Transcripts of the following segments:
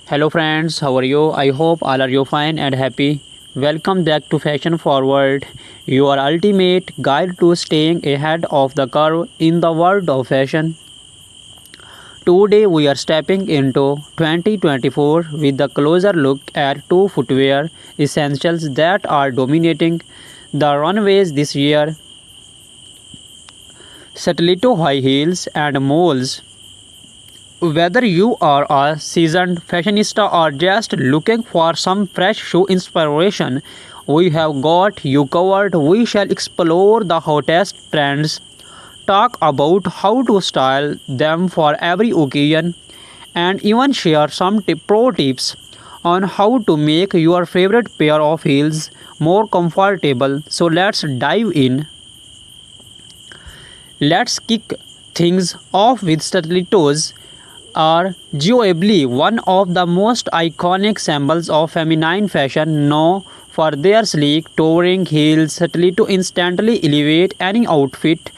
Hello friends, how are you? I hope all are you fine and happy. Welcome back to Fashion Forward, your ultimate guide to staying ahead of the curve in the world of fashion. Today we are stepping into 2024 with a closer look at two footwear essentials that are dominating the runways this year: stiletto high heels and moles. Whether you are a seasoned fashionista or just looking for some fresh shoe inspiration, we have got you covered. We shall explore the hottest trends, talk about how to style them for every occasion, and even share some pro tips on how to make your favorite pair of heels more comfortable. So let's dive in. Let's kick things off with stilettos are arguably one of the most iconic symbols of feminine fashion, known for their sleek, towering heels. Stiletto instantly elevate any outfit,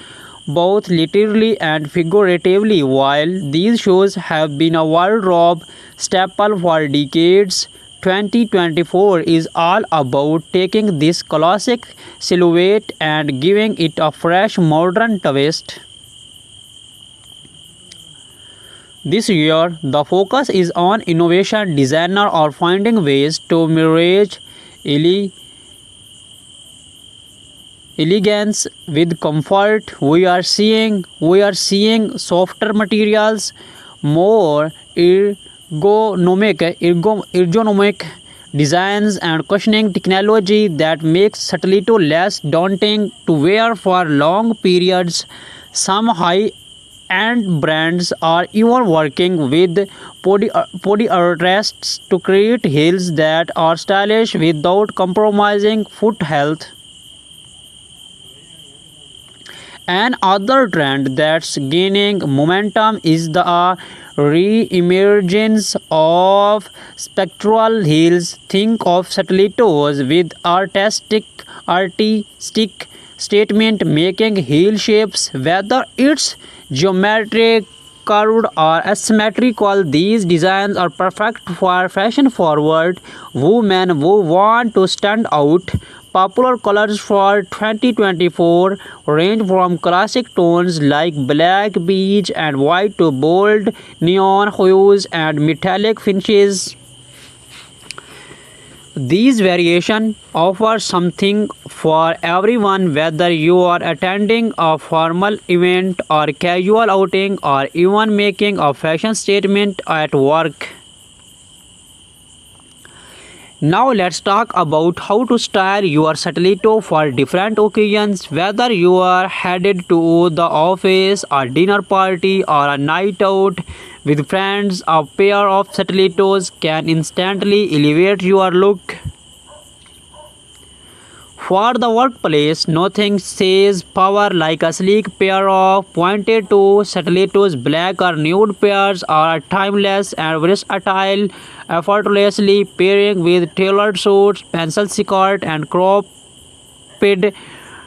both literally and figuratively. While these shoes have been a wardrobe staple for decades, 2024 is all about taking this classic silhouette and giving it a fresh modern twist. This year, the focus is on innovation, designer or finding ways to merge ele- elegance with comfort. We are seeing softer materials, more ergonomic designs, and cushioning technology that makes stiletto less daunting to wear for long periods. Some high and brands are even working with podiatrists to create heels that are stylish without compromising foot health. Another trend that's gaining momentum is the re-emergence of spectral heels. Think of stilettos with artistic statement making heel shapes, whether it's geometric, curved, or asymmetrical. These designs are perfect for fashion forward women who want to stand out. Popular colors for 2024 range from classic tones like black, beige, and white to bold neon hues and metallic finishes. These variations offer something for everyone, whether you are attending a formal event or casual outing or even making a fashion statement at work. Now let's talk about how to style your stiletto for different occasions. Whether you are headed to the office, a dinner party, or a night out with friends, a pair of stilettos can instantly elevate your look. For the workplace, nothing says power like a sleek pair of pointed toe stilettos. Black or nude pairs are timeless and versatile, effortlessly pairing with tailored suits, pencil skirt, and cropped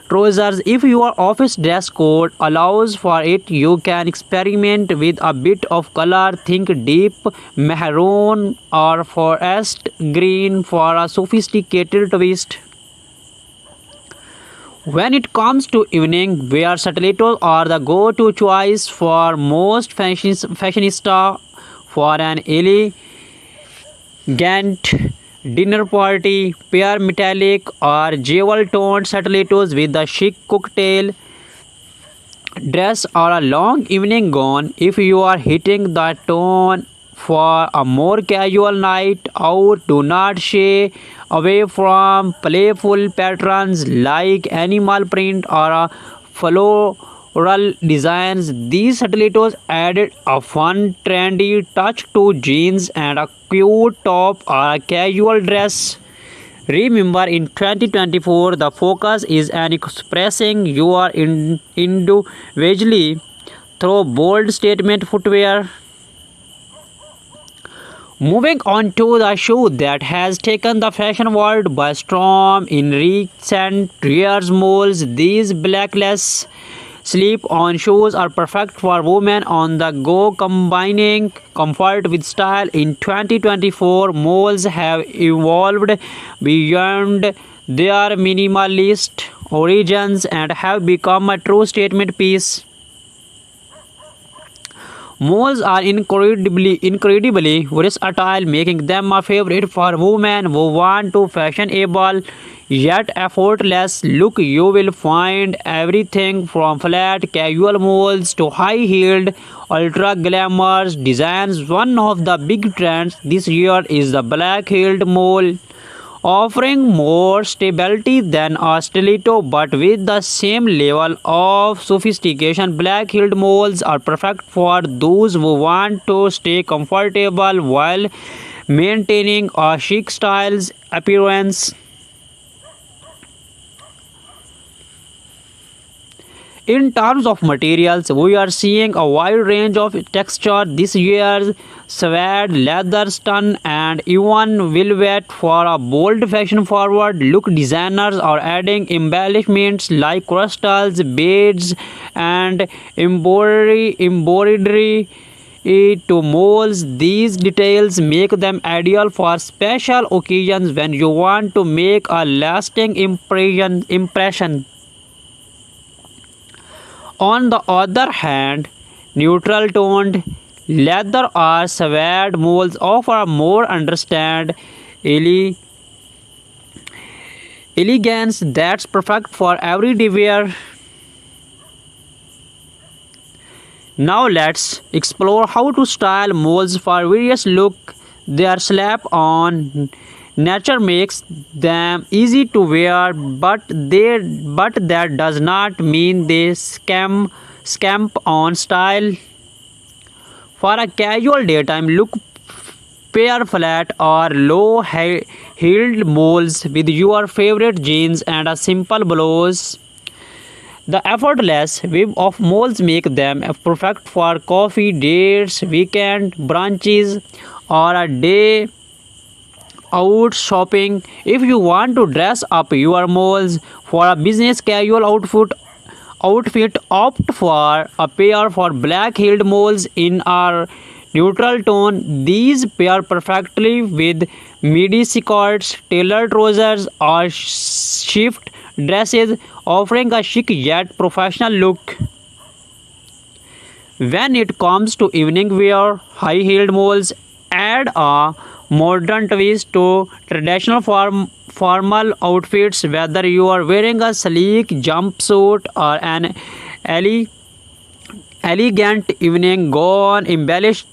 trousers. If your office dress code allows for it, you can experiment with a bit of color. Think deep maroon or forest green for a sophisticated twist. When it comes to evening wear, stilettos are the go-to choice for most fashionista for an elegant dinner party. Pair metallic or jewel-toned stilettos with a chic cocktail dress or a long evening gown. If you are hitting the tone for a more casual night out, do not shy away from playful patterns like animal print or a floral designs. These stilettos added a fun, trendy touch to jeans and a cute top or a casual dress. Remember, in 2024, the focus is on expressing your individually through bold statement footwear. Moving on to the shoe that has taken the fashion world by storm in recent years, moles. These blackless slip-on shoes are perfect for women on the go, combining comfort with style. In 2024, malls have evolved beyond their minimalist origins and have become a true statement piece. Malls are incredibly versatile, making them a favorite for women who want to fashionable yet effortless look. You will find everything from flat casual malls to high-heeled ultra glamorous designs. One of the big trends this year is the black-heeled mall, offering more stability than a stiletto but with the same level of sophistication. Black-heeled malls are perfect for those who want to stay comfortable while maintaining a chic styles appearance. In terms of materials, we are seeing a wide range of texture this year: suede, leather, stun, and even velvet for a bold fashion-forward look. Designers are adding embellishments like crystals, beads, and embroidery to molds. These details make them ideal for special occasions when you want to make a lasting impression. On the other hand, neutral toned leather or suede molds offer a more understand elegance that's perfect for everyday wear. Now let's explore how to style molds for various look. Their slap on nature makes them easy to wear, but that does not mean they scamp on style. For a casual daytime look, pair flat or low-heeled molds with your favorite jeans and a simple blouse. The effortless web of molds make them perfect for coffee dates, weekend brunches, or a day out shopping. If you want to dress up your molds for a business casual outfit, opt for a pair for black-heeled molds in a neutral tone. These pair perfectly with midi skirts, tailored trousers, or shift dresses, offering a chic yet professional look. When it comes to evening wear, high-heeled molds add a modern twist to traditional formal outfits. Whether you are wearing a sleek jumpsuit or an elegant evening gown, embellished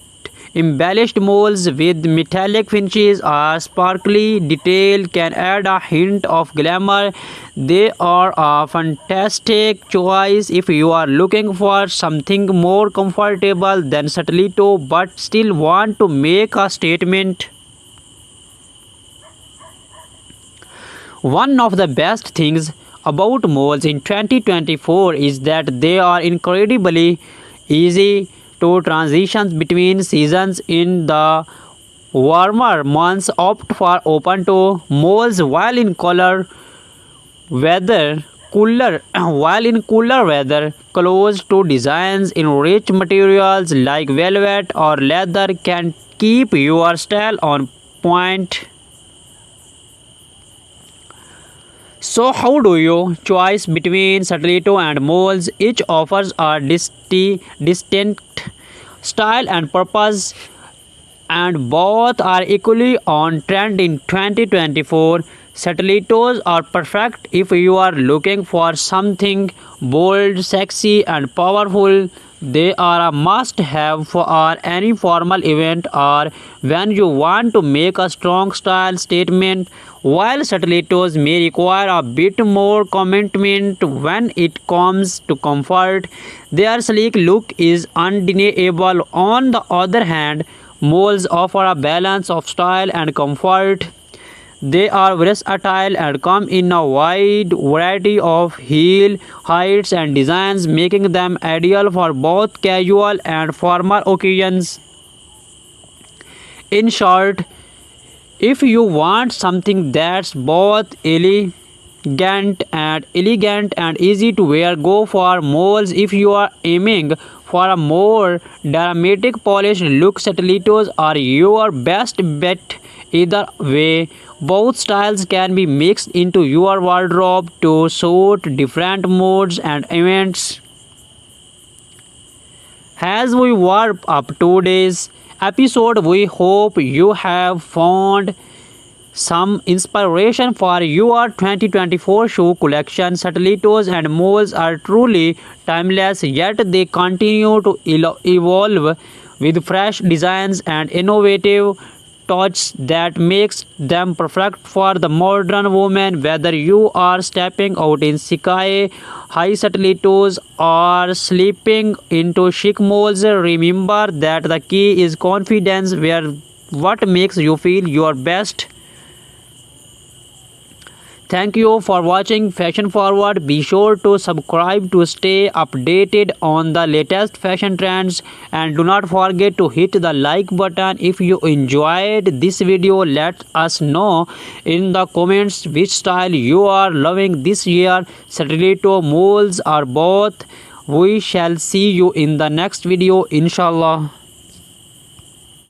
molds with metallic finishes or sparkly detail can add a hint of glamour. They are a fantastic choice if you are looking for something more comfortable than stiletto but still want to make a statement. One of the best things about malls in 2024 is that they are incredibly easy to transition between seasons. In the warmer months, opt for open toe malls, while in cooler weather, close to designs in rich materials like velvet or leather can keep your style on point. So how do you choose between stiletto and molds? Each offers a distinct style and purpose, and both are equally on trend in 2024. Stilettos are perfect if you are looking for something bold, sexy, and powerful. They are a must-have for any formal event or when you want to make a strong style statement. While stilettos may require a bit more commitment when it comes to comfort, their sleek look is undeniable. On the other hand, molds offer a balance of style and comfort. They are versatile and come in a wide variety of heel heights and designs, making them ideal for both casual and formal occasions. In short, if you want something that's both and elegant and easy to wear. Go for moles if you are aiming for a more dramatic polished look. Stilettos are your best bet. Either way, both styles can be mixed into your wardrobe to suit different moods and events. As we wrap up today's episode, we hope you have found some inspiration for your 2024 shoe collection. Stilettos and moles are truly timeless, yet they continue to evolve with fresh designs and innovative touch that makes them perfect for the modern woman. Whether you are stepping out in sky high stilettos or slipping into chic moles, remember that the key is confidence. Wear what makes you feel your best. Thank you for watching Fashion Forward. Be sure to subscribe to stay updated on the latest fashion trends, and do not forget to hit the like button if you enjoyed this video. Let us know in the comments which style you are loving this year, stiletto, moles or both. We shall see you in the next video, inshallah.